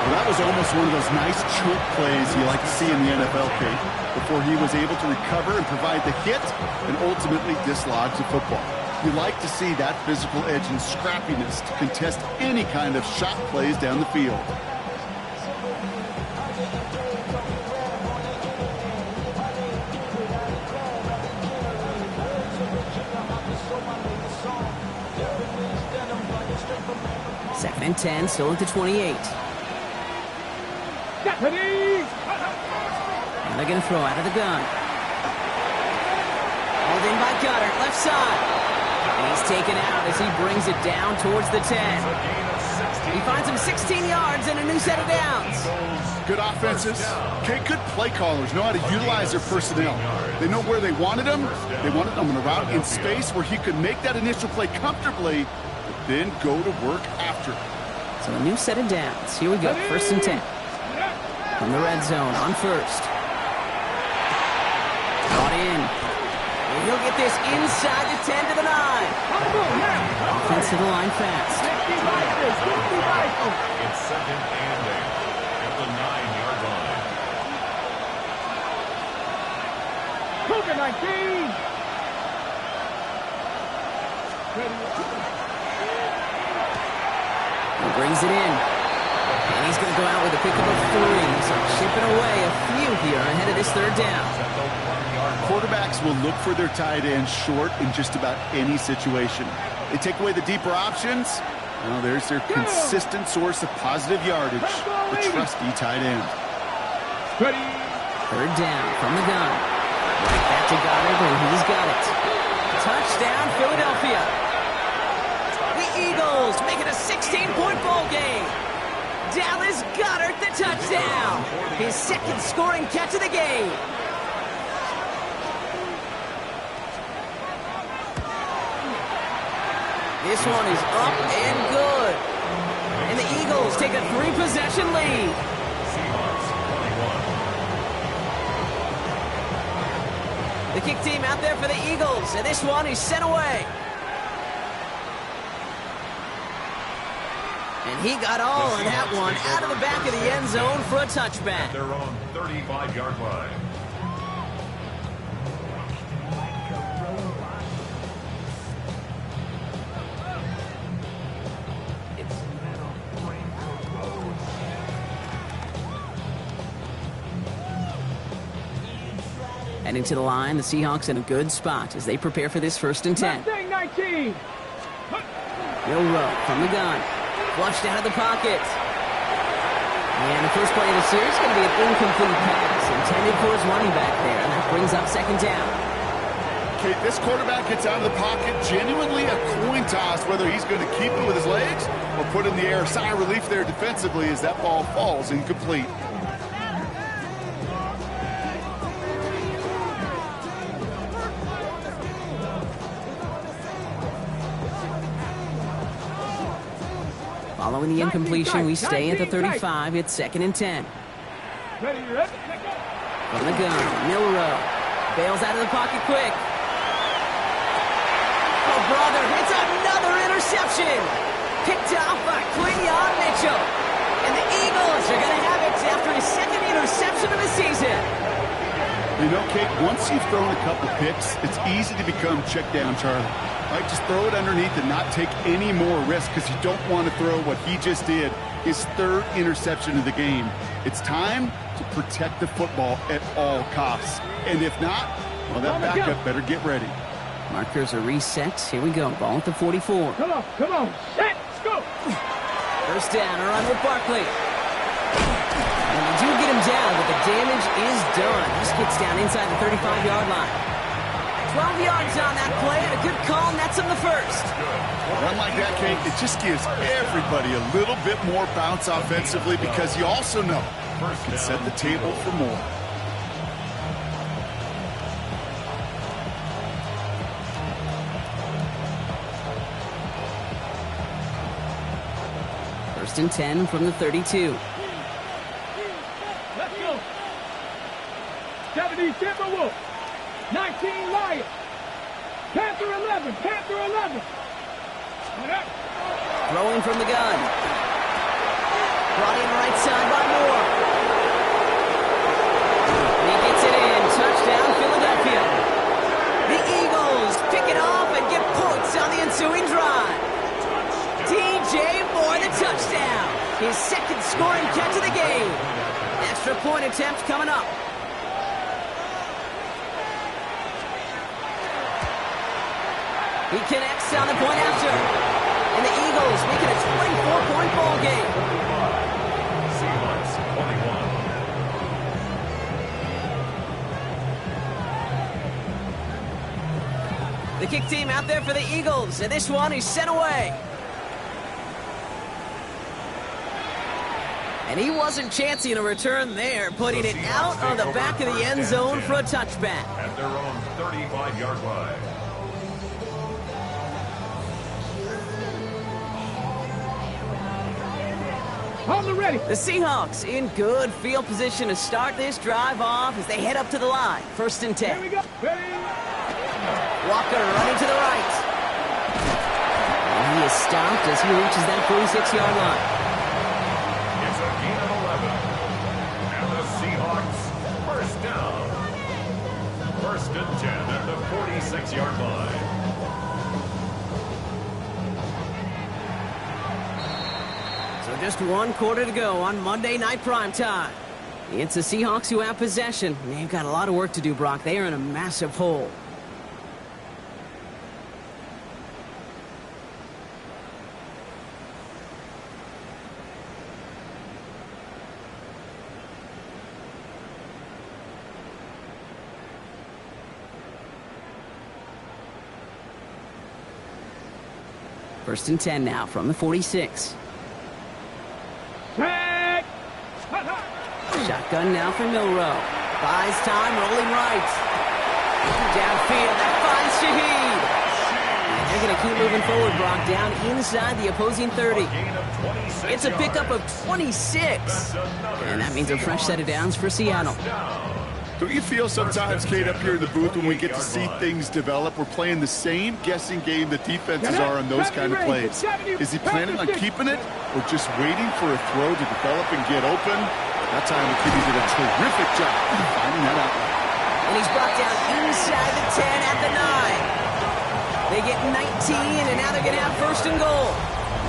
Well, that was almost one of those nice choke plays you like to see in the NFL, Kate, before he was able to recover and provide the hit and ultimately dislodge the football. You like to see that physical edge and scrappiness to contest any kind of shot plays down the field. Second and 10, still at the 28. Deputy. And they're going to throw out of the gun. Hauled in by Goddard, left side. And he's taken out as he brings it down towards the 10. He finds him 16 yards and a new set of downs. Good offenses. Okay, good play callers know how to utilize their personnel. They know where they wanted him. They wanted him on a route in space where he could make that initial play comfortably, but then go to work after. So a new set of downs. Here we go, 1st and 10. From the red zone on first. Brought in. And he'll get this inside the 10 to the 9. Offense to the line fast. It's 2nd and 8 at the 9-yard line. Move it, 19. He brings it in. And he's going to go out with a pick of a 3. So chipping away a few here ahead of this third down. Quarterbacks will look for their tight end short in just about any situation. They take away the deeper options. Well, there's their consistent source of positive yardage, the trusty tight end. Third down from the gun. Right back to Goddard, and he's got it. Touchdown, Philadelphia. The Eagles make it a 16-point ball game. Dallas Goddard the touchdown. His second scoring catch of the game. This one is up and good. And the Eagles take a 3-possession lead. The kick team out there for the Eagles, and this one is sent away. And he got all of that one out of the back of the end zone for a touchback. At their own 35-yard line. Heading to the line, the Seahawks in a good spot as they prepare for this 1st and 10. 19. Nola from the gun. Flushed out of the pocket. And the first play of the series is going to be an incomplete pass intended for his running back there. And that brings up 2nd down. Okay, this quarterback gets out of the pocket, genuinely a coin toss whether he's going to keep it with his legs or put it in the air. Sigh of relief there defensively as that ball falls incomplete. Following the incompletion, we stay at the 35. It's 2nd and 10. From the gun, Milrow bails out of the pocket quick. Oh, brother, it's another interception. Picked off by Quinyon Mitchell. And the Eagles are going to have it after his 2nd interception of the season. You know, Kate, once you've thrown a couple picks, it's easy to become check down Charlie. Right, just throw it underneath and not take any more risk because you don't want to throw what he just did, his 3rd interception of the game. It's time to protect the football at all costs. And if not, well, that backup better get ready. Markers are reset. Here we go. Ball at the 44. Come on. Set, go. First down, a run with Barkley. And they do get him down, but the damage is done. Just gets down inside the 35-yard line. 12 yards on that play, and a good call, and that's in the 1st. Run like that, Kate, it just gives everybody a little bit more bounce offensively because you also know you can set the table for more. First and 10 from the 32. Let's go. 70 Timberwolves. 19 Lions. Panther 11. Throwing from the gun. Brought in right side by Moore. And he gets it in. Touchdown, Philadelphia. The Eagles pick it off and get points on the ensuing drive. DJ Moore, the touchdown. His 2nd scoring catch of the game. Extra point attempt coming up. He connects on the point after. And the Eagles make it a 24-point ball game. Seahawks 21. The kick team out there for the Eagles, and this one is sent away. And he wasn't chancing a return there, putting it out on the back of the end zone for a touchback. At their own 35-yard line. On the ready. The Seahawks in good field position to start this drive off as they head up to the line. 1st and 10. Here we go. Ready. Walker running to the right. And he is stopped as he reaches that 46-yard line. It's a gain of 11. And the Seahawks first down. 1st and 26-yard line. So just 1 quarter to go on Monday Night Primetime. It's the Seahawks who have possession. They've got a lot of work to do, Brock. They are in a massive hole. First and 10 now from the 46. Set. Shotgun now for Milrow. Buys time, rolling right. Downfield, that finds Shaheed. And they're going to keep moving forward, Brock, down inside the opposing 30. It's a pickup of 26. And that means a fresh set of downs for Seattle. Don't you feel sometimes, Kate, up here in the booth when we get to see things develop, we're playing the same guessing game that defenses are on those kind of plays? Is he planning on keeping it or just waiting for a throw to develop and get open? That time the kid did a terrific job of finding that out. And he's brought down inside the 10 at the 9. They get 19, and now they're going to have first and goal.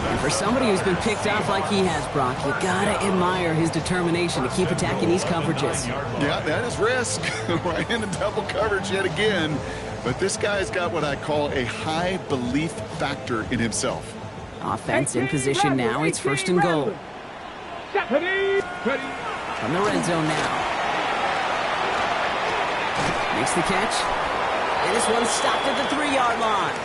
And for somebody who's been picked off like he has, Brock, you got to admire his determination to keep attacking these coverages. Yeah, that is risk. Right into double coverage yet again. But this guy's got what I call a high belief factor in himself. Offense in position now. It's first and goal. From the red zone now. Makes the catch. And this one's stopped at the 3-yard line.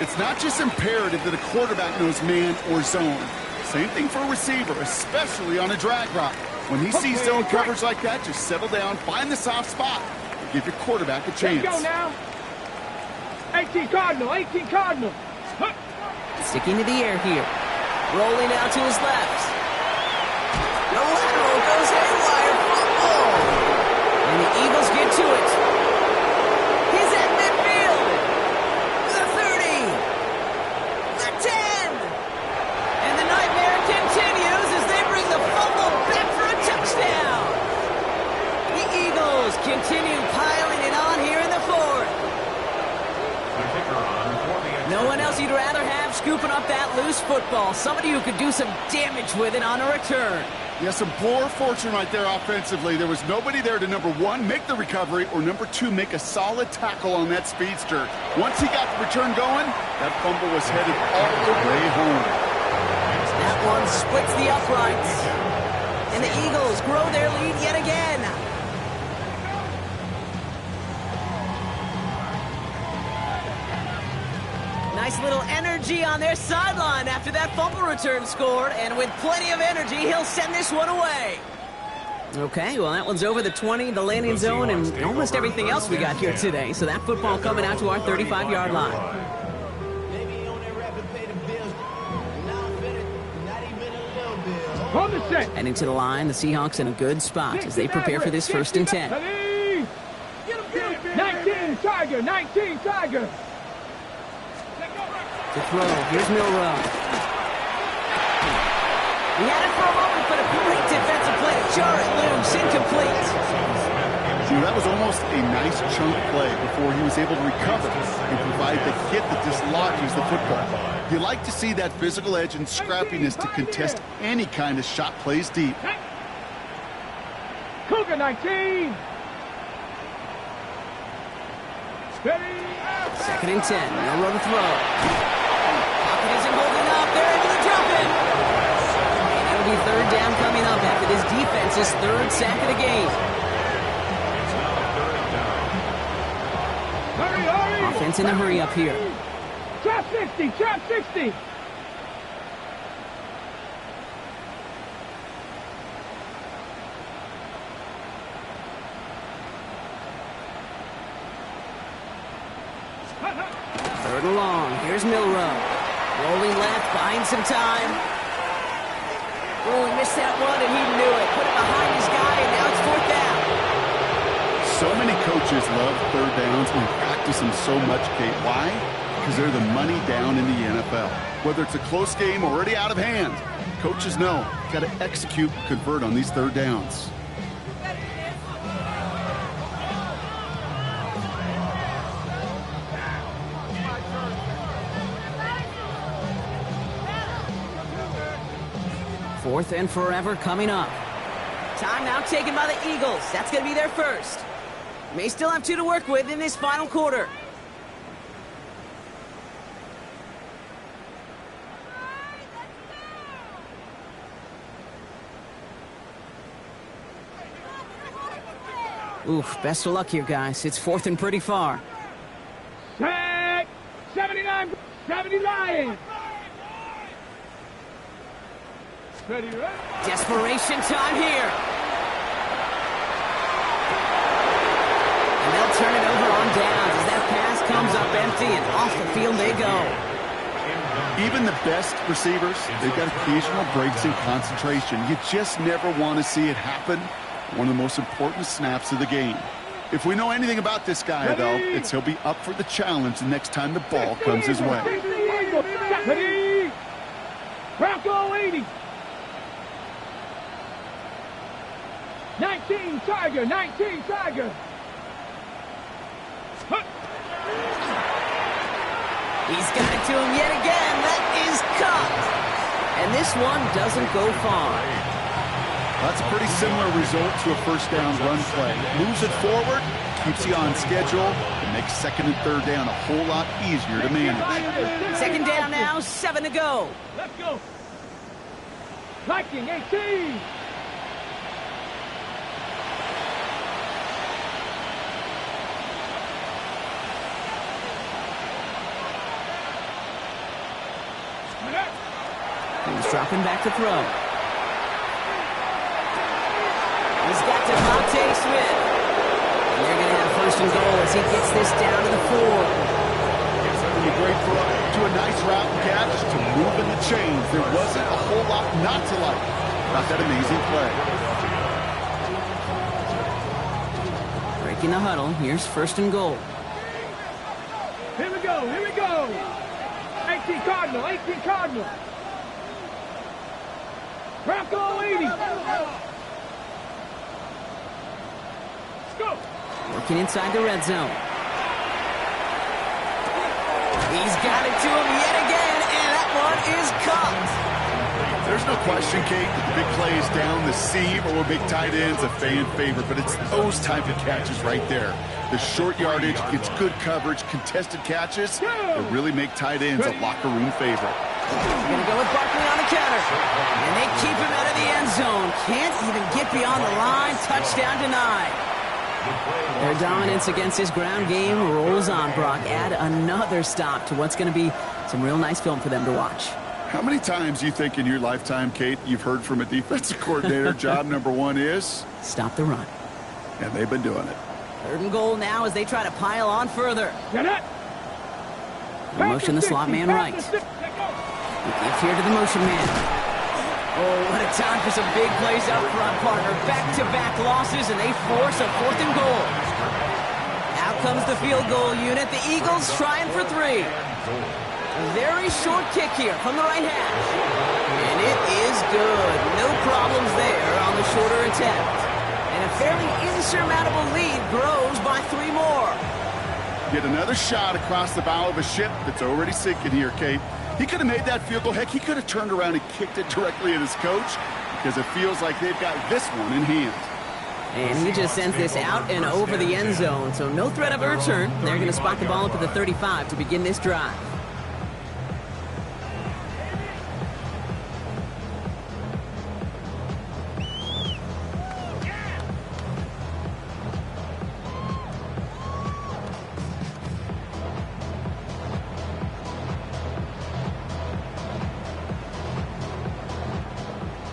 It's not just imperative that a quarterback knows man or zone. Same thing for a receiver, especially on a drag route. When he sees zone coverage like that, just settle down, find the soft spot, and give your quarterback a chance. Let's go now. 18 Cardinal, 18 Cardinal. Sticking to the air here. Rolling out to his left. The lateral goes haywire. Fumble. And the Eagles get to it. He's at midfield. The 30. The 10. And the nightmare continues as they bring the fumble back for a touchdown. The Eagles continue piling it on here in the 4th. No one else you'd rather have scooping up that loose football. Somebody who could do some damage with it on a return. Yeah, some poor fortune right there offensively. There was nobody there to, number 1, make the recovery, or number 2, make a solid tackle on that speedster. Once he got the return going, that fumble was headed all the way home. That one splits the uprights. And the Eagles grow their lead yet again. Nice little energy on their sideline after that fumble return scored. And with plenty of energy, he'll send this one away. Okay, well, that one's over the 20, the landing zone, and almost everything else we got here today. So that football coming out to our 35-yard line. Heading to the line, the Seahawks in a good spot as they prepare for this first and 10. 19 Tiger, 19 Tiger. To throw, here's Milrow. He had it for a moment, but a great defensive play to jar it loose, incomplete. See, that was almost a nice chunk play before he was able to recover and provide the hit that dislodges the football. You like to see that physical edge and scrappiness to contest any kind of shot plays deep. Cougar 19. Second and 10, Milrow to throw. Pocket isn't holding up, they're able to drop it. And it'll be third down coming up after this defense's 3rd sack of the game. Hurry, hurry. Offense in a hurry up here. Trap 60, trap 60. Third and long. Here's Milrow. Rolling left, buying some time. Oh, he missed that one, and he knew it. Put it behind his guy, and now it's 4th down. So many coaches love third downs and practice them so much, Kate. Why? Because they're the money down in the NFL. Whether it's a close game or already out of hand, coaches know got to execute, convert on these third downs. Fourth and forever coming up. Time now taken by the Eagles. That's going to be their first. May still have 2 to work with in this final quarter. Oof, best of luck here, guys. It's fourth and pretty far. Set. 79, 70 Lions. Ready, right? Desperation time here. And they'll turn it over on downs as that pass comes up empty and off the field they go. Even the best receivers, they've got occasional breaks in concentration. You just never want to see it happen. One of the most important snaps of the game. If we know anything about this guy, though, it's he'll be up for the challenge the next time the ball comes his way. Ready. Bronco 80. 19 Tiger, 19 Tiger. He's got it to him yet again. That is caught. And this one doesn't go far. That's a pretty similar result to a first down run play. Moves it forward, keeps you on schedule, and makes second and third down a whole lot easier to manage. Second down now, 7 to go. Let's go. Viking 18. He's dropping back to throw. He's got Devontae Smith. And they're going to have first and goal as he gets this down to the 4. It's going to be great for to a nice route and catch to move in the chains. There wasn't a whole lot not to like about that amazing play. Breaking the huddle. Here's first and goal. Here we go, here we go. 18 Cardinal, 18 Cardinal. Bronco 80. Let's go. Working inside the red zone. He's got it to him yet again, and that one is caught. There's no question, Kate, that the big plays down the seam or big tight ends a fan favorite, but it's those type of catches right there. The short yardage, gets good coverage, contested catches that really make tight ends a locker room favorite. He's going to go with Barkley on the counter. And they keep him out of the end zone. Can't even get beyond the line. Touchdown denied. Their dominance against his ground game rolls on, Brock. Add another stop to what's going to be some real nice film for them to watch. How many times do you think in your lifetime, Kate, you've heard from a defensive coordinator, job number 1 is? Stop the run. And they've been doing it. Third and goal now as they try to pile on further. Get it. Motion the slot man right. He gives here to the motion man. Oh, what a time for some big plays up front, partner. Back-to-back losses, and they force a fourth and goal. Out comes the field goal unit. The Eagles trying for 3. A very short kick here from the right hash. And it is good. No problems there on the shorter attempt. And a fairly insurmountable lead grows by 3 more. Get another shot across the bow of a ship that's already sinking here, Kate. He could have made that field goal. Heck, he could have turned around and kicked it directly at his coach because it feels like they've got this one in hand. And he just sends this out and over the end zone, so no threat of a return. They're going to spot the ball up at the 35 to begin this drive.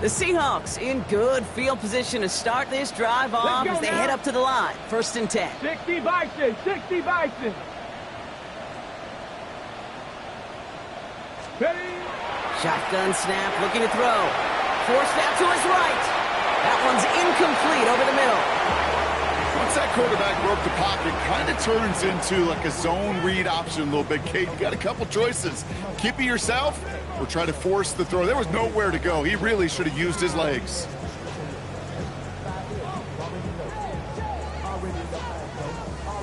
The Seahawks in good field position to start this drive off as they head up to the line. First and 10. 60 Bison, 60 Bison. Ready. Shotgun snap, looking to throw. Forced out to his right. That one's incomplete over the middle. Once that quarterback broke the pocket, kind of turns into like a zone read option a little bit, Kate. You got a couple choices. Keep it yourself or try to force the throw. There was nowhere to go. He really should have used his legs.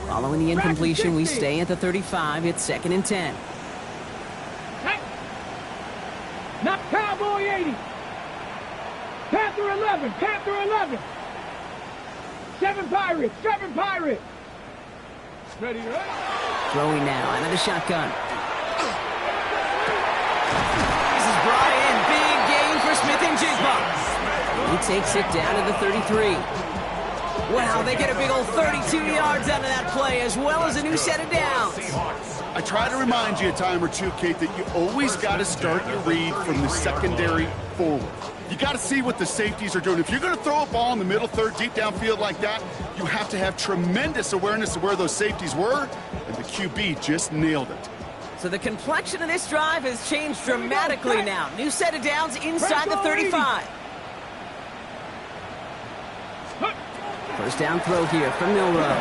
Following the incompletion, we stay at the 35. It's second and 10. Not Cowboy 80. Panther 11, Panther 11. 7 Pirates, 7 Pirates. Ready, ready. Throwing now out of the shotgun. This is brought in. Big gain for Smith and Jigba. He takes it down to the 33. Wow, they get a big old 32 yards out of that play, as well as a new set of downs. I try to remind you a time or two, Kate, that you always got to start your read from the secondary forward. You got to see what the safeties are doing. If you're going to throw a ball in the middle third, deep downfield like that, you have to have tremendous awareness of where those safeties were, and the QB just nailed it. So the complexion of this drive has changed dramatically now. New set of downs inside the 35. First down throw here from Nola.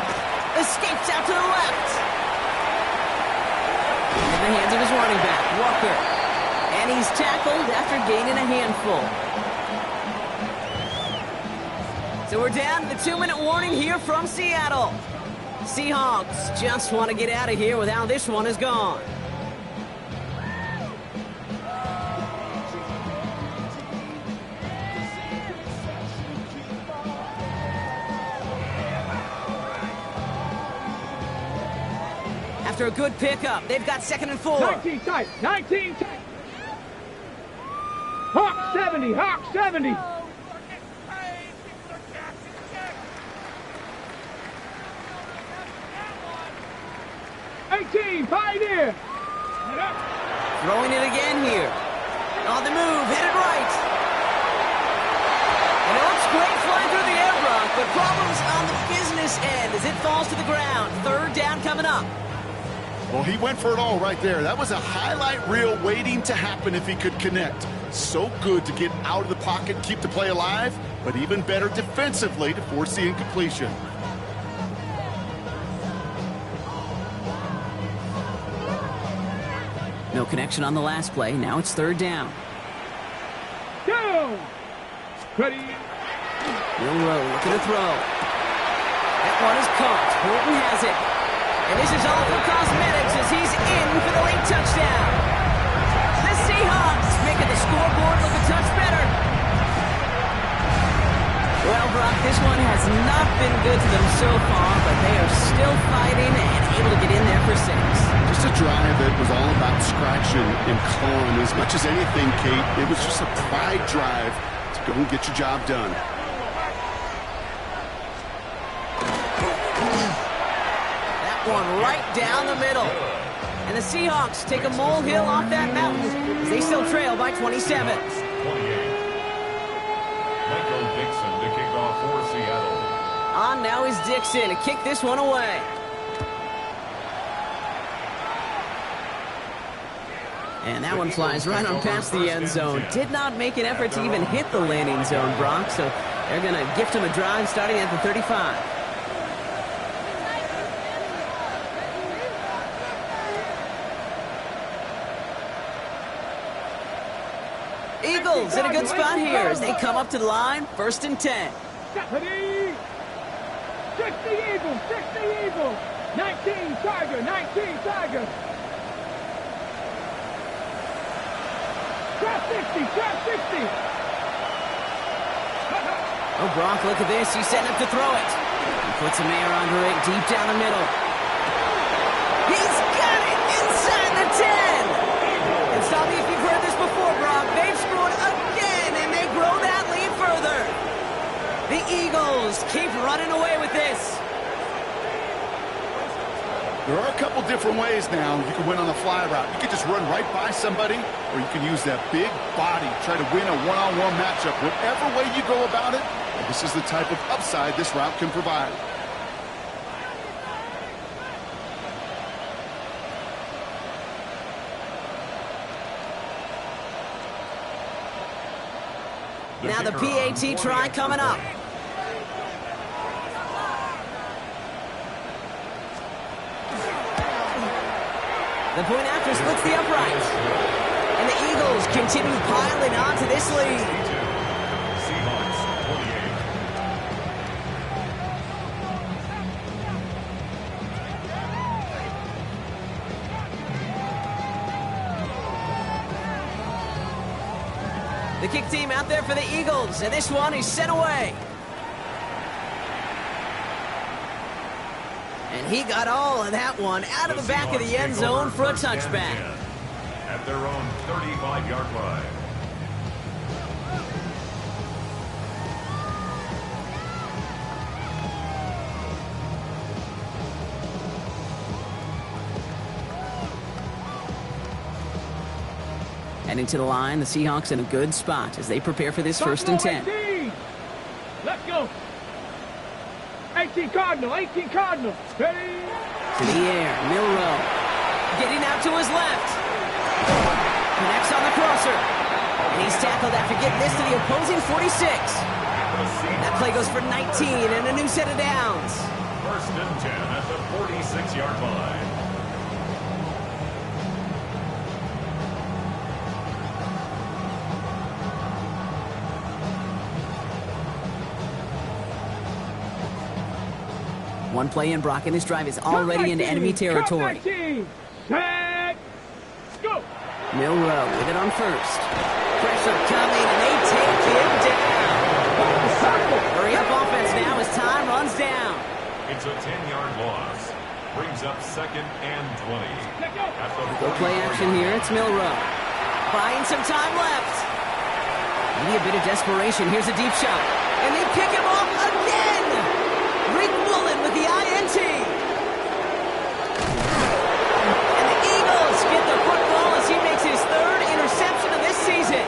Escapes out to the left. In the hands of his running back, Walker. And he's tackled after gaining a handful. So we're down to the 2-minute warning here from Seattle. Seahawks just want to get out of here with how this one is gone. After a good pickup, they've got 2nd and 4. 19 tight, 19 tight. Hawk 70, Hawk 70. Pioneer. Throwing it again here. On the move, hit it right. And it looks great flying through the air, Brock, but problems on the business end as it falls to the ground. 3rd down coming up. Well, he went for it all right there. That was a highlight reel waiting to happen if he could connect. So good to get out of the pocket, keep the play alive, but even better defensively to force the incompletion. No connection on the last play. Now it's 3rd down. Go! Ready. Milrow looking to throw. That one is caught. Horton has it. And this is all for cosmetics as he's in for the late touchdown. The Seahawks making the scoreboard look a touch better. Well, Brock, this one has not been good to them so far, but they are still fighting and able to get in there for 6. Just a drive that was all about scratching and clawing. As much as anything, Kate, it was just a pride drive to go and get your job done. That one right down the middle. And the Seahawks take a molehill off that mountain as they still trail by 27. 28. Michael Dixon to kick off for Seattle. On now is Dixon to kick this one away. And that one flies right on past the end zone. Did not make an effort to even hit the landing zone, Brock, so they're going to gift him a drive starting at the 35. Eagles in a good spot here as they come up to the line, 1st and 10. 60 Eagles, 60 Eagles. 19 Tiger, 19 Tiger. Trap 60, trap 60. Oh, Brock, look at this. He's setting up to throw it. He puts a man under it deep down the middle. He's got it inside the 10. And stop me if you've heard this before, Brock. They've scored again, and they grow that lead further. The Eagles keep running away with this. There are a couple different ways now you can win on the fly route. You can just run right by somebody, or you can use that big body, try to win a one-on-one matchup. Whatever way you go about it, this is the type of upside this route can provide. Now the PAT try coming up. The point after splits the upright. And the Eagles continue piling on to this lead. Seahawks 28. The kick team out there for the Eagles, and this one is sent away. And he got all of that one out of the back of the end zone for a touchback. At their own 35-yard line. Heading to the line, the Seahawks in a good spot as they prepare for this 1st and 10. 18. Let's go. 18 Cardinal, 18 Cardinal. Ready? To the air, Milrow. Getting out to his left. Connects on the crosser. And he's tackled after getting this to the opposing 46. That play goes for 19 and a new set of downs. 1st and 10 at the 46-yard line. One play in, Brock, and this drive is already into enemy territory. Set, go. Milrow with it on 1st. Pressure coming, and they take him down. Hurry up offense now as time runs down. It's a 10-yard loss. Brings up 2nd and 20. Go play action here. It's Milrow. Buying some time left. Maybe a bit of desperation. Here's a deep shot. And they pick him off again. Rick Woolen with the INT. And the Eagles get the football as he makes his 3rd interception of this season.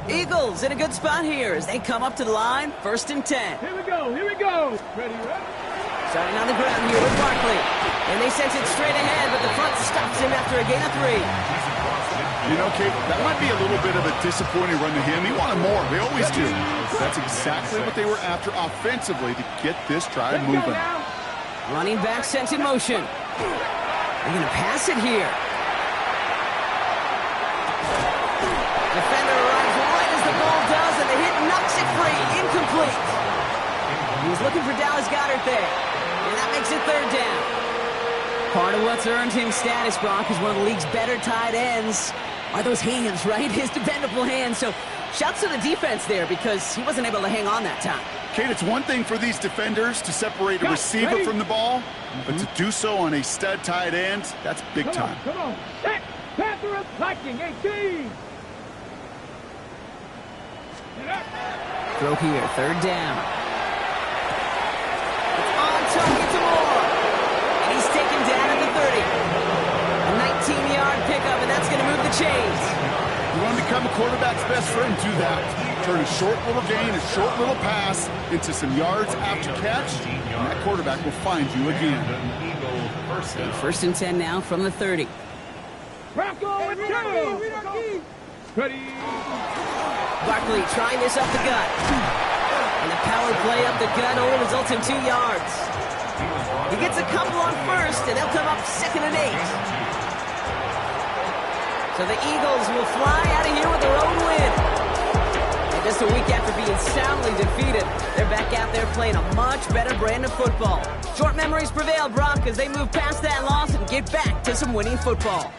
Eagles in a good spot here as they come up to the line, 1st and 10. Here we go, here we go. Ready? Starting on the ground here with Barkley. And they sent it straight ahead, but the front stops him after a gain of 3. You know, Kate, that might be a little bit of a disappointing run to him. He wanted more. They always do. That's exactly what they were after offensively to get this drive moving. Running back sent in motion. They're going to pass it here. Defender arrives right as the ball does, and the hit knocks it free. Incomplete. He was looking for Dallas Goedert there, and that makes it 3rd down. Part of what's earned him status, Brock, is one of the league's better tight ends. Are those hands, right? His dependable hands. So shouts to the defense there because he wasn't able to hang on that time. Kate, it's one thing for these defenders to separate a receiver from the ball, but to do so on a stud tight end, that's big time. Come on. Set. Panther attacking. 18. Throw here, 3rd down. It's on target to Moore. And he's taken down at the 30. A 19-yard pickup, and that's going to move the chains. You want to become a quarterback's best friend, do that. Turn a short little gain, a short little pass into some yards after catch, and that quarterback will find you again. 1st and 10 now from the 30. Bronco and 2. Ready? Barkley trying this up the gut. And the power play up the gut only results in 2 yards. He gets a couple on 1st, and they'll come up 2nd and 8. So the Eagles will fly out of here with their own win. And just a week after being soundly defeated, they're back out there playing a much better brand of football. Short memories prevail, Brock, as they move past that loss and get back to some winning football.